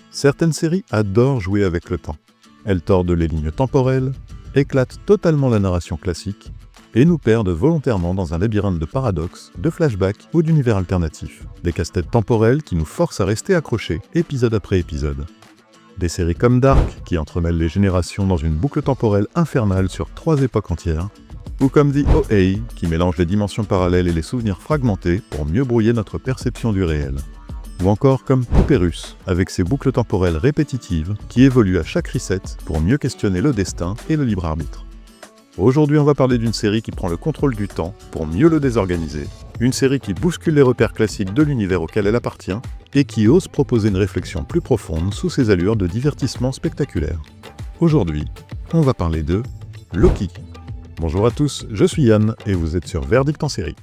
Certaines séries adorent jouer avec le temps. Elles tordent les lignes temporelles, éclatent totalement la narration classique et nous perdent volontairement dans un labyrinthe de paradoxes, de flashbacks ou d'univers alternatifs. Des casse-têtes temporels qui nous forcent à rester accrochés épisode après épisode. Des séries comme Dark qui entremêlent les générations dans une boucle temporelle infernale sur 3 époques entières, ou comme The OA qui mélange les dimensions parallèles et les souvenirs fragmentés pour mieux brouiller notre perception du réel. Ou encore comme Poupée Russe, avec ses boucles temporelles répétitives qui évoluent à chaque reset pour mieux questionner le destin et le libre arbitre. Aujourd'hui, on va parler d'une série qui prend le contrôle du temps pour mieux le désorganiser, une série qui bouscule les repères classiques de l'univers auquel elle appartient et qui ose proposer une réflexion plus profonde sous ses allures de divertissement spectaculaire. Aujourd'hui, on va parler de Loki. Bonjour à tous, je suis Yann et vous êtes sur Verdict en série.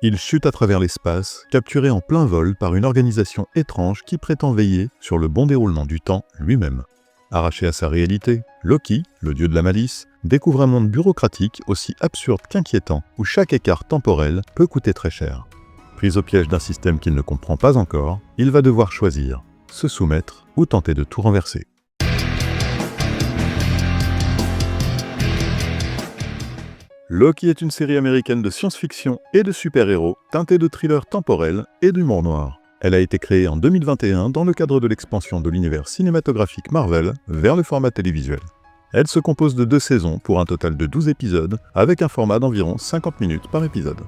Il chute à travers l'espace, capturé en plein vol par une organisation étrange qui prétend veiller sur le bon déroulement du temps lui-même. Arraché à sa réalité, Loki, le dieu de la malice, découvre un monde bureaucratique aussi absurde qu'inquiétant, où chaque écart temporel peut coûter très cher. Pris au piège d'un système qu'il ne comprend pas encore, il va devoir choisir, se soumettre ou tenter de tout renverser. Loki est une série américaine de science-fiction et de super-héros, teintée de thriller temporel et d'humour noir. Elle a été créée en 2021 dans le cadre de l'expansion de l'univers cinématographique Marvel vers le format télévisuel. Elle se compose de 2 saisons pour un total de 12 épisodes, avec un format d'environ 50 minutes par épisode.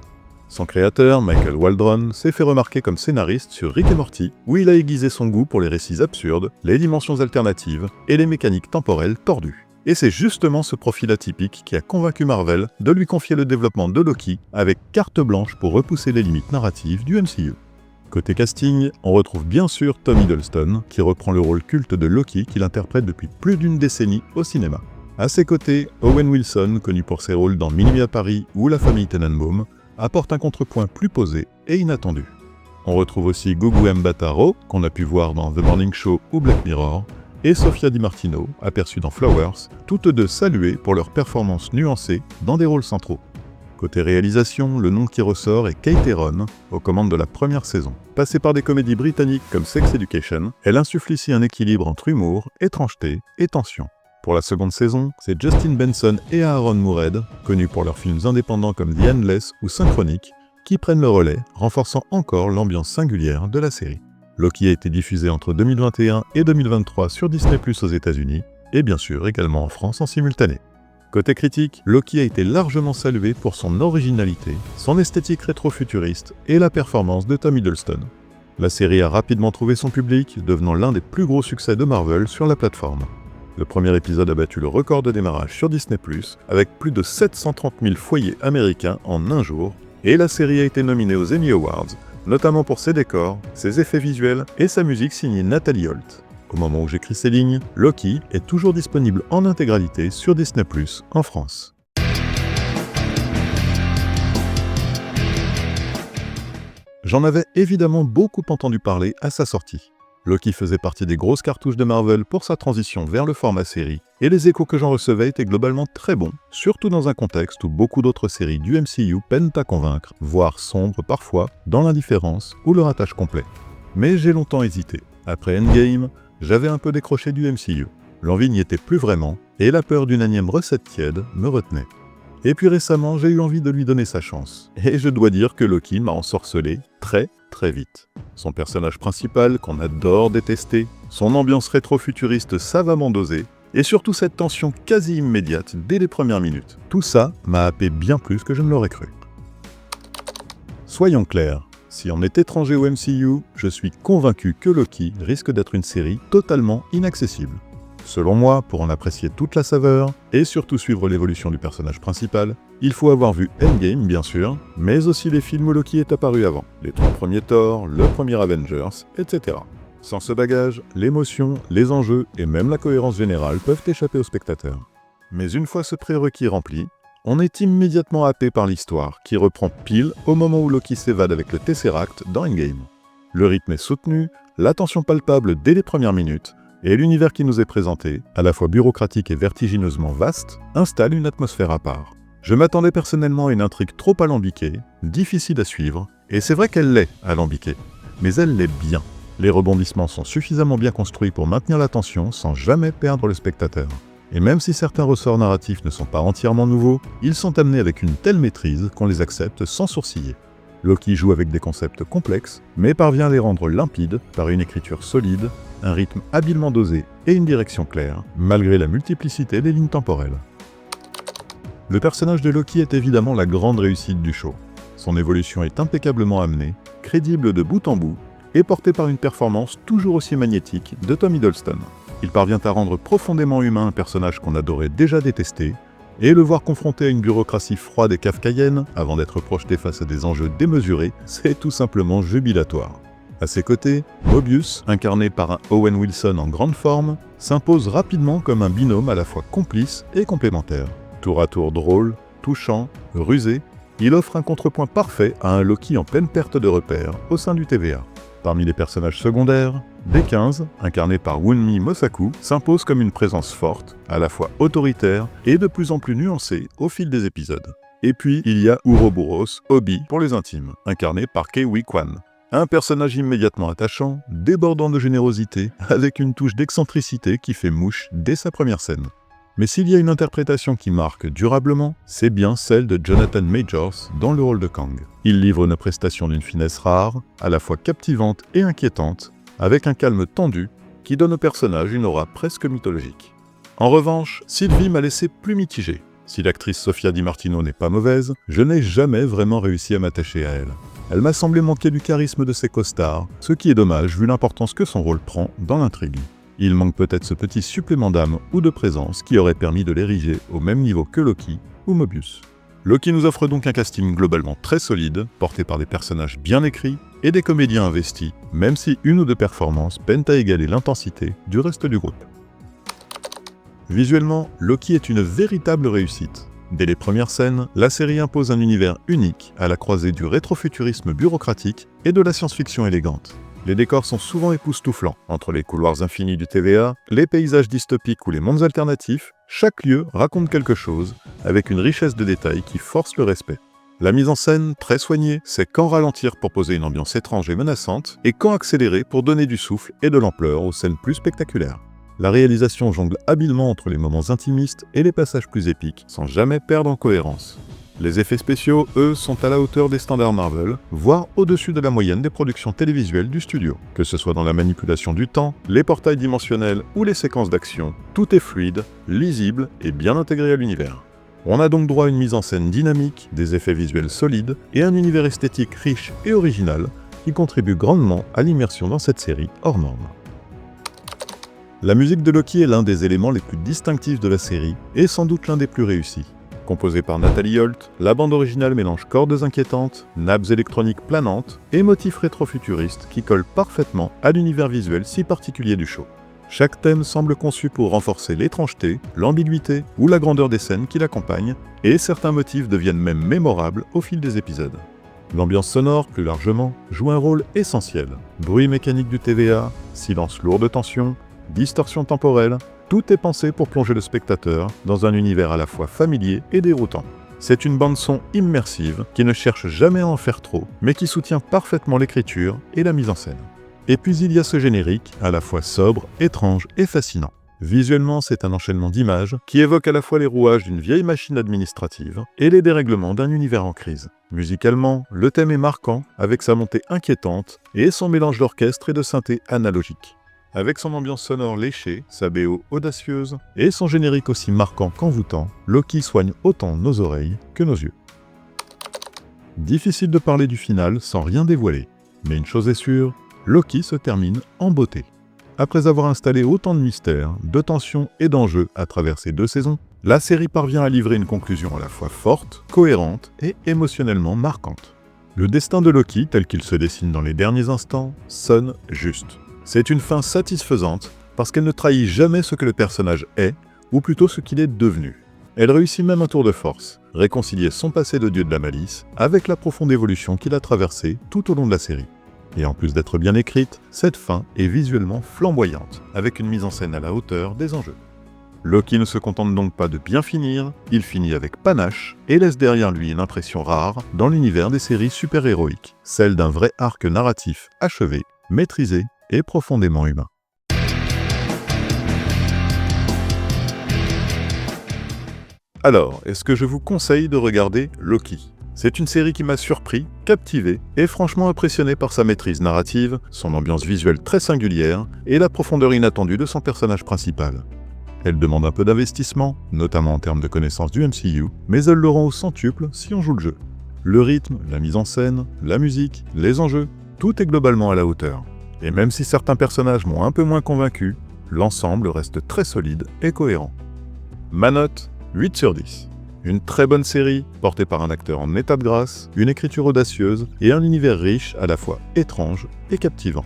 Son créateur, Michael Waldron, s'est fait remarquer comme scénariste sur Rick et Morty, où il a aiguisé son goût pour les récits absurdes, les dimensions alternatives et les mécaniques temporelles tordues. Et c'est justement ce profil atypique qui a convaincu Marvel de lui confier le développement de Loki avec carte blanche pour repousser les limites narratives du MCU. Côté casting, on retrouve bien sûr Tom Hiddleston, qui reprend le rôle culte de Loki qu'il interprète depuis plus d'1 décennie au cinéma. À ses côtés, Owen Wilson, connu pour ses rôles dans Minuit à Paris ou La famille Tenenbaum, apporte un contrepoint plus posé et inattendu. On retrouve aussi Gugu Mbatha-Raw, qu'on a pu voir dans The Morning Show ou Black Mirror, et Sofia Di Martino, aperçue dans Flowers, toutes deux saluées pour leur performance nuancée dans des rôles centraux. Côté réalisation, le nom qui ressort est Kate Herron, aux commandes de la première saison. Passée par des comédies britanniques comme Sex Education, elle insuffle ici un équilibre entre humour, étrangeté et tension. Pour la seconde saison, c'est Justin Benson et Aaron Moorhead, connus pour leurs films indépendants comme The Endless ou Synchronique, qui prennent le relais, renforçant encore l'ambiance singulière de la série. Loki a été diffusé entre 2021 et 2023 sur Disney+ aux États-Unis, et bien sûr également en France en simultané. Côté critique, Loki a été largement salué pour son originalité, son esthétique rétro-futuriste et la performance de Tom Hiddleston. La série a rapidement trouvé son public, devenant l'un des plus gros succès de Marvel sur la plateforme. Le premier épisode a battu le record de démarrage sur Disney+, avec plus de 730 000 foyers américains en un jour, et la série a été nominée aux Emmy Awards, notamment pour ses décors, ses effets visuels et sa musique signée Nathalie Holt. Au moment où j'écris ces lignes, Loki est toujours disponible en intégralité sur Disney+ en France. J'en avais évidemment beaucoup entendu parler à sa sortie. Loki faisait partie des grosses cartouches de Marvel pour sa transition vers le format série, et les échos que j'en recevais étaient globalement très bons, surtout dans un contexte où beaucoup d'autres séries du MCU peinent à convaincre, voire sombrent parfois dans l'indifférence ou le ratage complet. Mais j'ai longtemps hésité. Après Endgame, j'avais un peu décroché du MCU. L'envie n'y était plus vraiment, et la peur d'une énième recette tiède me retenait. Et puis récemment, j'ai eu envie de lui donner sa chance. Et je dois dire que Loki m'a ensorcelé très vite. Son personnage principal, qu'on adore détester, son ambiance rétro-futuriste savamment dosée, et surtout cette tension quasi immédiate dès les premières minutes. Tout ça m'a happé bien plus que je ne l'aurais cru. Soyons clairs, si on est étranger au MCU, je suis convaincu que Loki risque d'être une série totalement inaccessible. Selon moi, pour en apprécier toute la saveur, et surtout suivre l'évolution du personnage principal, il faut avoir vu Endgame bien sûr, mais aussi les films où Loki est apparu avant, les 3 premiers Thor, le premier Avengers, etc. Sans ce bagage, l'émotion, les enjeux et même la cohérence générale peuvent échapper aux spectateurs. Mais une fois ce prérequis rempli, on est immédiatement happé par l'histoire, qui reprend pile au moment où Loki s'évade avec le Tesseract dans Endgame. Le rythme est soutenu, la tension palpable dès les premières minutes, Et l'univers qui nous est présenté, à la fois bureaucratique et vertigineusement vaste, installe une atmosphère à part. Je m'attendais personnellement à une intrigue trop alambiquée, difficile à suivre, et c'est vrai qu'elle l'est alambiquée, mais elle l'est bien. Les rebondissements sont suffisamment bien construits pour maintenir l'attention sans jamais perdre le spectateur. Et même si certains ressorts narratifs ne sont pas entièrement nouveaux, ils sont amenés avec une telle maîtrise qu'on les accepte sans sourciller. Loki joue avec des concepts complexes, mais parvient à les rendre limpides par une écriture solide, un rythme habilement dosé et une direction claire, malgré la multiplicité des lignes temporelles. Le personnage de Loki est évidemment la grande réussite du show. Son évolution est impeccablement amenée, crédible de bout en bout, et portée par une performance toujours aussi magnétique de Tom Hiddleston. Il parvient à rendre profondément humain un personnage qu'on adorait déjà détester, et le voir confronté à une bureaucratie froide et kafkaïenne, avant d'être projeté face à des enjeux démesurés, c'est tout simplement jubilatoire. À ses côtés, Mobius, incarné par un Owen Wilson en grande forme, s'impose rapidement comme un binôme à la fois complice et complémentaire. Tour à tour drôle, touchant, rusé, il offre un contrepoint parfait à un Loki en pleine perte de repères au sein du TVA. Parmi les personnages secondaires, D15, incarné par Wunmi Mosaku, s'impose comme une présence forte, à la fois autoritaire et de plus en plus nuancée au fil des épisodes. Et puis, il y a Ouroboros, Obi pour les intimes, incarné par Ke-Huy Quan. Un personnage immédiatement attachant, débordant de générosité, avec une touche d'excentricité qui fait mouche dès sa première scène. Mais s'il y a une interprétation qui marque durablement, c'est bien celle de Jonathan Majors dans le rôle de Kang. Il livre une prestation d'une finesse rare, à la fois captivante et inquiétante, avec un calme tendu qui donne au personnage une aura presque mythologique. En revanche, Sylvie m'a laissé plus mitigé. Si l'actrice Sofia Di Martino n'est pas mauvaise, je n'ai jamais vraiment réussi à m'attacher à elle. Elle m'a semblé manquer du charisme de ses costards, ce qui est dommage vu l'importance que son rôle prend dans l'intrigue. Il manque peut-être ce petit supplément d'âme ou de présence qui aurait permis de l'ériger au même niveau que Loki ou Mobius. Loki nous offre donc un casting globalement très solide, porté par des personnages bien écrits et des comédiens investis, même si une ou deux performances peinent à égaler l'intensité du reste du groupe. Visuellement, Loki est une véritable réussite. Dès les premières scènes, la série impose un univers unique à la croisée du rétrofuturisme bureaucratique et de la science-fiction élégante. Les décors sont souvent époustouflants. Entre les couloirs infinis du TVA, les paysages dystopiques ou les mondes alternatifs, chaque lieu raconte quelque chose, avec une richesse de détails qui force le respect. La mise en scène, très soignée, sait quand ralentir pour poser une ambiance étrange et menaçante, et quand accélérer pour donner du souffle et de l'ampleur aux scènes plus spectaculaires. La réalisation jongle habilement entre les moments intimistes et les passages plus épiques, sans jamais perdre en cohérence. Les effets spéciaux, eux, sont à la hauteur des standards Marvel, voire au-dessus de la moyenne des productions télévisuelles du studio. Que ce soit dans la manipulation du temps, les portails dimensionnels ou les séquences d'action, tout est fluide, lisible et bien intégré à l'univers. On a donc droit à une mise en scène dynamique, des effets visuels solides et un univers esthétique riche et original qui contribue grandement à l'immersion dans cette série hors norme. La musique de Loki est l'un des éléments les plus distinctifs de la série et sans doute l'un des plus réussis. Composée par Nathalie Holt, la bande originale mélange cordes inquiétantes, nappes électroniques planantes et motifs rétrofuturistes qui collent parfaitement à l'univers visuel si particulier du show. Chaque thème semble conçu pour renforcer l'étrangeté, l'ambiguïté ou la grandeur des scènes qui l'accompagnent, et certains motifs deviennent même mémorables au fil des épisodes. L'ambiance sonore, plus largement, joue un rôle essentiel. Bruit mécanique du TVA, silence lourd de tension, distorsion temporelle, tout est pensé pour plonger le spectateur dans un univers à la fois familier et déroutant. C'est une bande-son immersive qui ne cherche jamais à en faire trop, mais qui soutient parfaitement l'écriture et la mise en scène. Et puis il y a ce générique, à la fois sobre, étrange et fascinant. Visuellement, c'est un enchaînement d'images qui évoque à la fois les rouages d'une vieille machine administrative et les dérèglements d'un univers en crise. Musicalement, le thème est marquant, avec sa montée inquiétante et son mélange d'orchestre et de synthé analogique. Avec son ambiance sonore léchée, sa BO audacieuse et son générique aussi marquant qu'envoûtant, Loki soigne autant nos oreilles que nos yeux. Difficile de parler du final sans rien dévoiler, mais une chose est sûre, Loki se termine en beauté. Après avoir installé autant de mystères, de tensions et d'enjeux à travers ces 2 saisons, la série parvient à livrer une conclusion à la fois forte, cohérente et émotionnellement marquante. Le destin de Loki, tel qu'il se dessine dans les derniers instants, sonne juste. C'est une fin satisfaisante parce qu'elle ne trahit jamais ce que le personnage est, ou plutôt ce qu'il est devenu. Elle réussit même un tour de force, réconcilier son passé de dieu de la malice avec la profonde évolution qu'il a traversée tout au long de la série. Et en plus d'être bien écrite, cette fin est visuellement flamboyante, avec une mise en scène à la hauteur des enjeux. Loki ne se contente donc pas de bien finir, il finit avec panache et laisse derrière lui une impression rare dans l'univers des séries super-héroïques, celle d'un vrai arc narratif achevé, maîtrisé et profondément humain. Alors, est-ce que je vous conseille de regarder Loki ? C'est une série qui m'a surpris, captivé et franchement impressionné par sa maîtrise narrative, son ambiance visuelle très singulière et la profondeur inattendue de son personnage principal. Elle demande un peu d'investissement, notamment en termes de connaissance du MCU, mais elle le rend au centuple si on joue le jeu. Le rythme, la mise en scène, la musique, les enjeux, tout est globalement à la hauteur. Et même si certains personnages m'ont un peu moins convaincu, l'ensemble reste très solide et cohérent. Ma note, 8 sur 10. Une très bonne série, portée par un acteur en état de grâce, une écriture audacieuse et un univers riche, à la fois étrange et captivant.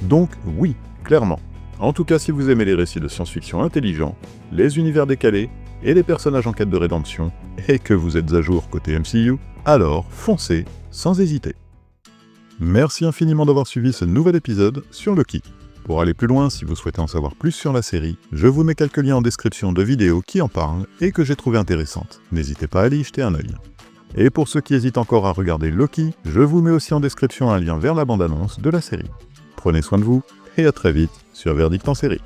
Donc oui, clairement. En tout cas, si vous aimez les récits de science-fiction intelligents, les univers décalés et les personnages en quête de rédemption, et que vous êtes à jour côté MCU, alors foncez sans hésiter. Merci infiniment d'avoir suivi ce nouvel épisode sur Loki. Pour aller plus loin, si vous souhaitez en savoir plus sur la série, je vous mets quelques liens en description de vidéos qui en parlent et que j'ai trouvées intéressantes. N'hésitez pas à aller y jeter un œil. Et pour ceux qui hésitent encore à regarder Loki, je vous mets aussi en description un lien vers la bande-annonce de la série. Prenez soin de vous, et à très vite sur Verdict en série.